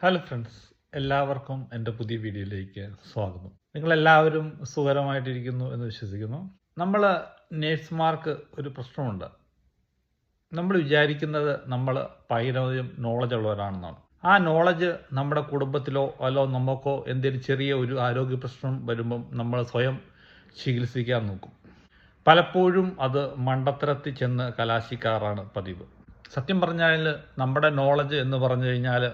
Hello friends, എല്ലാവർക്കും എൻ്റെ പുതിയ വീഡിയോയിലേക്ക് സ്വാഗതം. നിങ്ങളെല്ലാവരും സുഖകരമായിട്ടിരിക്കുന്നു എന്ന് വിശ്വസിക്കുന്നു. നമ്മൾ നേഴ്സുമാർക്ക് ഒരു പ്രശ്നമുണ്ട്. നമ്മൾ വിചാരിക്കുന്നത് നമ്മൾ പരമാവധി നോളജ് ഉള്ളവരാണെന്നാണ്. ആ നോളജ് നമ്മുടെ കുടുംബത്തിലോ നമുക്കോ എന്തെങ്കിലും ചെറിയ ഒരു ആരോഗ്യ പ്രശ്നം വരുമ്പം നമ്മൾ സ്വയം ചികിത്സിക്കാൻ നോക്കും. പലപ്പോഴും അത് മണ്ടത്തരത്തിൽ ചെന്ന് കലാശിക്കാറാണ് പതിവ്. സത്യം പറഞ്ഞാൽ നമ്മുടെ നോളജ് എന്ന് പറഞ്ഞു കഴിഞ്ഞാൽ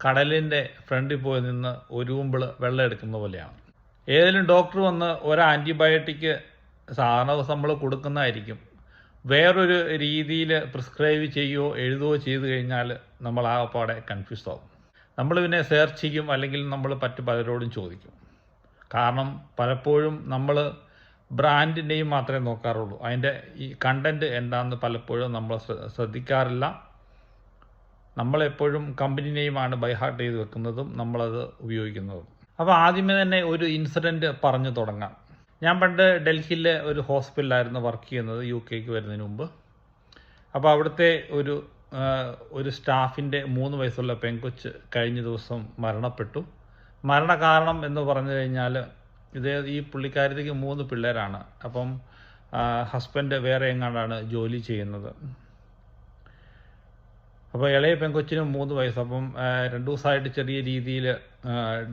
കടലിൻ്റെ ഫ്രണ്ടിൽ പോയി നിന്ന് ഒരു കുമ്പിൾ വെള്ളം എടുക്കുന്ന പോലെയാണ്. ഏതെങ്കിലും ഡോക്ടർ വന്ന് ഒരു ആൻറ്റിബയോട്ടിക് സാധാരണ നമ്മൾ കൊടുക്കുന്നതായിരിക്കും, വേറൊരു രീതിയിൽ പ്രിസ്ക്രൈബ് ചെയ്യുകയോ എഴുതുകയോ ചെയ്തു കഴിഞ്ഞാൽ നമ്മൾ ആ പാടെ കൺഫ്യൂസ് ആവും. നമ്മൾ പിന്നെ സെർച്ച് ചെയ്യും, അല്ലെങ്കിൽ നമ്മൾ പലരോടും ചോദിക്കും. കാരണം പലപ്പോഴും നമ്മൾ ബ്രാൻഡ് നെയിം മാത്രമേ നോക്കാറുള്ളൂ, അതിൻ്റെ ഈ കണ്ടൻറ്റ് എന്താണെന്ന് പലപ്പോഴും നമ്മൾ ശ്രദ്ധിക്കാറില്ല. നമ്മളെപ്പോഴും കമ്പനി നെയിമാണ് ബൈ ഹാർട്ട് ചെയ്ത് വെക്കുന്നതും നമ്മളത് ഉപയോഗിക്കുന്നതും. അപ്പോൾ ആദ്യമേ തന്നെ ഒരു ഇൻസിഡൻറ്റ് പറഞ്ഞു തുടങ്ങാം. ഞാൻ പണ്ട് ഡൽഹിയിലെ ഒരു ഹോസ്പിറ്റലിലായിരുന്നു വർക്ക് ചെയ്യുന്നത്, UK വരുന്നതിന് മുമ്പ്. അപ്പോൾ അവിടുത്തെ ഒരു സ്റ്റാഫിൻ്റെ 3 വയസ്സുള്ള പെൺകൊച്ച് കഴിഞ്ഞ ദിവസം മരണപ്പെട്ടു. മരണകാരണം എന്ന് പറഞ്ഞു കഴിഞ്ഞാൽ ഈ പുള്ളിക്കാരത്തേക്ക് 3 പിള്ളേരാണ്. അപ്പം ഹസ്ബൻഡ് വേറെ എങ്ങാണ്ടാണ് ജോലി ചെയ്യുന്നത്. അപ്പോൾ ഇളയ പെൺകൊച്ചിന് 3 വയസ്സ്. അപ്പം 2 ദിവസമായിട്ട് ചെറിയ രീതിയിൽ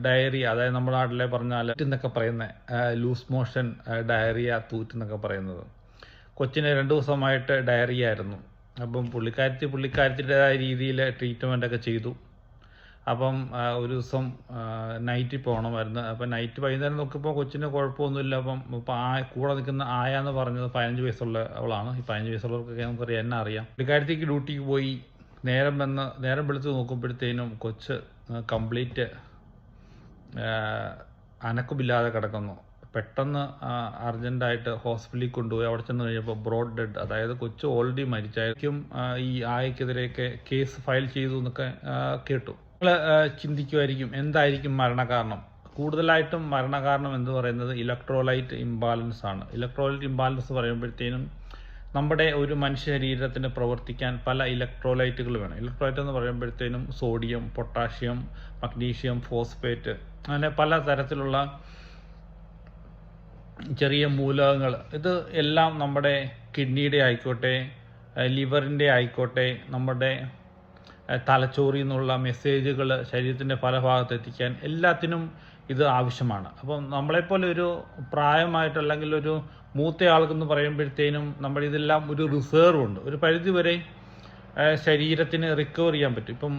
ഡയറിയ, അതായത് നമ്മുടെ നാട്ടിലെ പറഞ്ഞാൽ എന്നൊക്കെ പറയുന്ന ലൂസ് മോഷൻ, ഡയറിയ, തൂറ്റെന്നൊക്കെ പറയുന്നത്. കൊച്ചിന് 2 ദിവസമായിട്ട് ഡയറിയ ആയിരുന്നു. അപ്പം പുള്ളിക്കാരത്തിൻ്റെതായ രീതിയിൽ ട്രീറ്റ്മെൻറ്റൊക്കെ ചെയ്തു. അപ്പം ഒരു ദിവസം നൈറ്റിൽ പോകണമായിരുന്നു. അപ്പം നൈറ്റ് വൈകുന്നേരം നോക്കിയപ്പോൾ കൊച്ചിന് കുഴപ്പമൊന്നുമില്ല. അപ്പം കൂടെ നിൽക്കുന്ന ആയാന്ന് പറഞ്ഞത് 15 വയസ്സുള്ള അവളാണ്. ഈ 15 വയസ്സുള്ളവർക്കൊക്കെ നമുക്കറിയാം, എന്നെ അറിയാം. പുള്ളിക്കാരത്തേക്ക് ഡ്യൂട്ടിക്ക് പോയി. നേരം വെളുത്ത് നോക്കുമ്പോഴത്തേനും കൊച്ച് കംപ്ലീറ്റ് അനക്കമില്ലാതെ കിടക്കുന്നു. പെട്ടെന്ന് അർജൻറ്റായിട്ട് ഹോസ്പിറ്റലിൽ കൊണ്ടുപോയി. അവിടെ ചെന്ന് കഴിഞ്ഞപ്പോൾ ബ്രോഡ് ഡെഡ്, അതായത് കൊച്ച് ഓൾറെഡി മരിച്ചായിരിക്കും. ഈ ആയക്കെതിരെയൊക്കെ കേസ് ഫയൽ ചെയ്തു എന്നൊക്കെ കേട്ടു. നിങ്ങൾ ചിന്തിക്കുമായിരിക്കും എന്തായിരിക്കും മരണകാരണം. കൂടുതലായിട്ടും മരണകാരണം എന്ന് പറയുന്നത് ഇലക്ട്രോലൈറ്റ് ഇംബാലൻസ് ആണ്. ഇലക്ട്രോലൈറ്റ് ഇംബാലൻസ് പറയുമ്പോഴത്തേനും നമ്മുടെ ഒരു മനുഷ്യ ശരീരത്തിന് പ്രവർത്തിക്കാൻ പല ഇലക്ട്രോലൈറ്റുകൾ വേണം. ഇലക്ട്രോലൈറ്റ് എന്ന് പറയുമ്പോഴത്തേനും സോഡിയം, പൊട്ടാഷ്യം, മഗ്നീഷ്യം, ഫോസ്ഫേറ്റ്, അങ്ങനെ പല തരത്തിലുള്ള ചെറിയ മൂലകങ്ങൾ. ഇത് എല്ലാം നമ്മുടെ കിഡ്നിയുടെ ആയിക്കോട്ടെ, ലിവറിൻ്റെ ആയിക്കോട്ടെ, നമ്മുടെ തലച്ചോറിൽ നിന്നുള്ള മെസ്സേജുകൾ ശരീരത്തിൻ്റെ പല ഭാഗത്ത് എത്തിക്കാൻ എല്ലാത്തിനും ഇത് ആവശ്യമാണ്. അപ്പം നമ്മളെപ്പോലെ ഒരു പ്രായമായിട്ട് അല്ലെങ്കിൽ ഒരു മൂത്ത ആൾക്കെന്ന് പറയുമ്പോഴത്തേനും ഇതെല്ലാം ഒരു റിസർവ് ഉണ്ട്. ഒരു പരിധി വരെ ശരീരത്തിന് റിക്കവർ ചെയ്യാൻ പറ്റും. ഇപ്പം